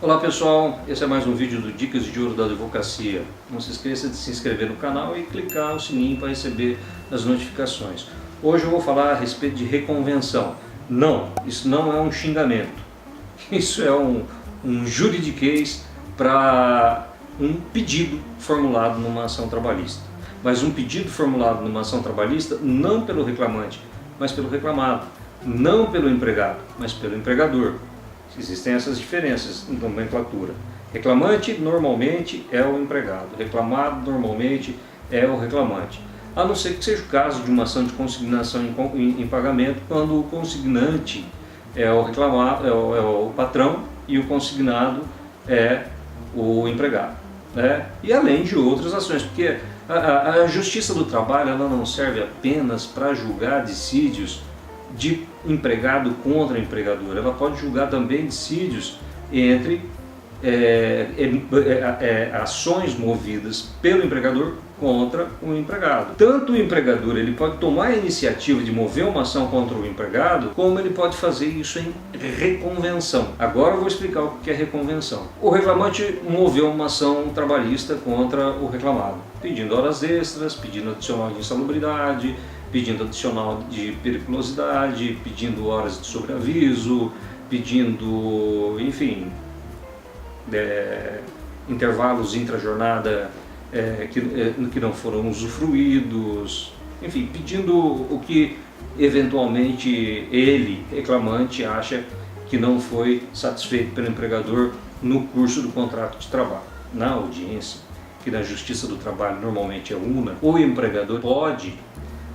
Olá pessoal, esse é mais um vídeo do Dicas de Ouro da Advocacia. Não se esqueça de se inscrever no canal e clicar no sininho para receber as notificações. Hoje eu vou falar a respeito de reconvenção. Não, isso não é um xingamento. Isso é um juridiquês para um pedido formulado numa ação trabalhista. Mas um pedido formulado numa ação trabalhista não pelo reclamante, mas pelo reclamado. Não pelo empregado, mas pelo empregador. Existem essas diferenças em nomenclatura. Reclamante normalmente é o empregado, reclamado normalmente é o reclamante. A não ser que seja o caso de uma ação de consignação em pagamento, quando o consignante é o reclamado, é o patrão e o consignado é o empregado, né? E além de outras ações, porque a Justiça do Trabalho ela não serve apenas para julgar dissídios de empregado contra empregador, ela pode julgar também dissídios entre ações movidas pelo empregador contra o empregado. Tanto o empregador ele pode tomar a iniciativa de mover uma ação contra o empregado, como ele pode fazer isso em reconvenção. Agora eu vou explicar o que é reconvenção. O reclamante moveu uma ação trabalhista contra o reclamado, pedindo horas extras, pedindo adicional de insalubridade, pedindo adicional de periculosidade, pedindo horas de sobreaviso, pedindo, enfim, intervalos intra-jornada que não foram usufruídos, enfim, pedindo o que eventualmente ele, reclamante, acha que não foi satisfeito pelo empregador no curso do contrato de trabalho. Na audiência, que na Justiça do Trabalho normalmente é una, o empregador pode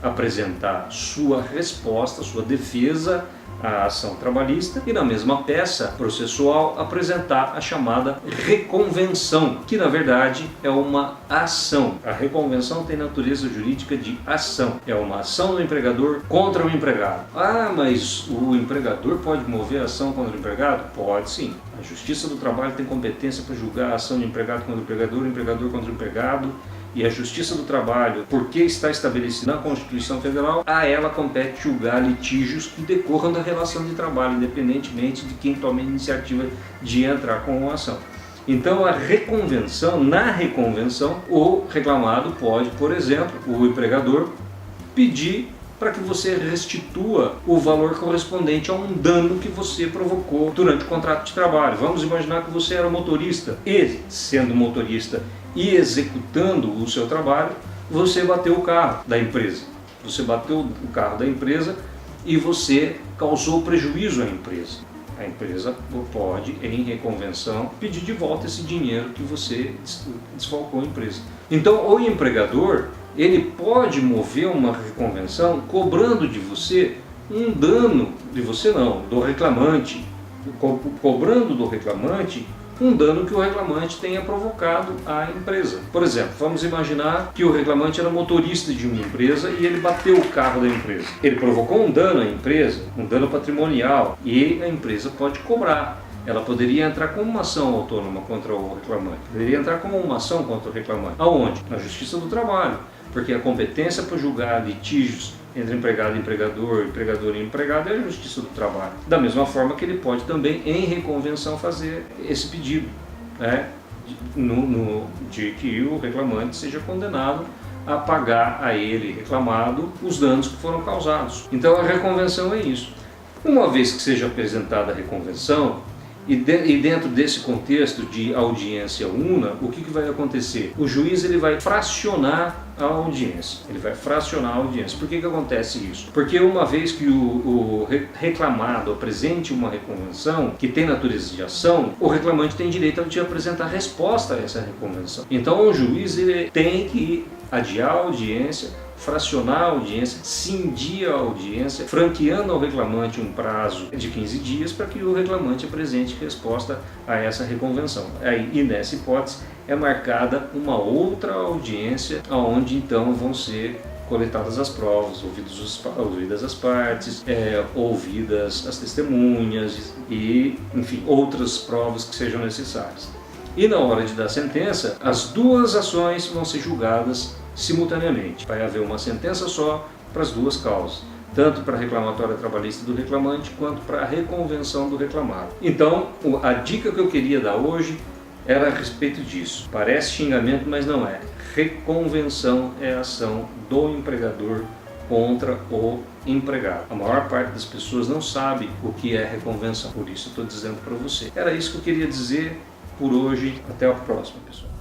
apresentar sua resposta, sua defesa à ação trabalhista e na mesma peça processual apresentar a chamada reconvenção, que na verdade é uma ação. A reconvenção tem natureza jurídica de ação, é uma ação do empregador contra o empregado. Ah, mas o empregador pode mover a ação contra o empregado? Pode sim. A Justiça do Trabalho tem competência para julgar a ação de empregado contra o empregador contra o empregado. E a Justiça do Trabalho, porque está estabelecida na Constituição Federal, a ela compete julgar litígios que decorram da relação de trabalho, independentemente de quem tome a iniciativa de entrar com uma ação. Então, na reconvenção, o reclamado pode, por exemplo, o empregador, pedir para que você restitua o valor correspondente a um dano que você provocou durante o contrato de trabalho. Vamos imaginar que você era motorista e, sendo motorista e executando o seu trabalho, você bateu o carro da empresa. Você bateu o carro da empresa e você causou prejuízo à empresa. A empresa pode, em reconvenção, pedir de volta esse dinheiro que você desfalcou a empresa. Então, o empregador ele pode mover uma reconvenção cobrando de você um dano, de você não, do reclamante, cobrando do reclamante um dano que o reclamante tenha provocado à empresa. Por exemplo, vamos imaginar que o reclamante era motorista de uma empresa e ele bateu o carro da empresa. Ele provocou um dano à empresa, um dano patrimonial, e a empresa pode cobrar. Ela poderia entrar com uma ação autônoma contra o reclamante, poderia entrar com uma ação contra o reclamante. Aonde? Na Justiça do Trabalho, porque a competência para julgar litígios entre empregado e empregador, empregador e empregado é a Justiça do Trabalho. Da mesma forma que ele pode também, em reconvenção, fazer esse pedido, né, de que o reclamante seja condenado a pagar a ele, reclamado, os danos que foram causados. Então a reconvenção é isso. Uma vez que seja apresentada a reconvenção, e dentro desse contexto de audiência una, o que vai acontecer? O juiz ele vai fracionar a audiência. Ele vai fracionar a audiência. Por que acontece isso? Porque uma vez que o reclamado apresente uma reconvenção que tem natureza de ação, o reclamante tem direito de apresentar resposta a essa reconvenção. Então o juiz ele tem que adiar a audiência, fracionar a audiência, cindir a audiência, franqueando ao reclamante um prazo de 15 dias para que o reclamante apresente resposta a essa reconvenção. E nessa hipótese é marcada uma outra audiência, onde então vão ser coletadas as provas, ouvidas as partes, ouvidas as testemunhas e, enfim, outras provas que sejam necessárias. E na hora de dar sentença, as duas ações vão ser julgadas simultaneamente. Vai haver uma sentença só para as duas causas. tanto para a reclamatória trabalhista do reclamante quanto para a reconvenção do reclamado. Então, a dica que eu queria dar hoje era a respeito disso. Parece xingamento, mas não é. Reconvenção é a ação do empregador contra o empregado. A maior parte das pessoas não sabe o que é reconvenção, por isso eu estou dizendo para você. Era isso que eu queria dizer por hoje. Até a próxima, pessoal.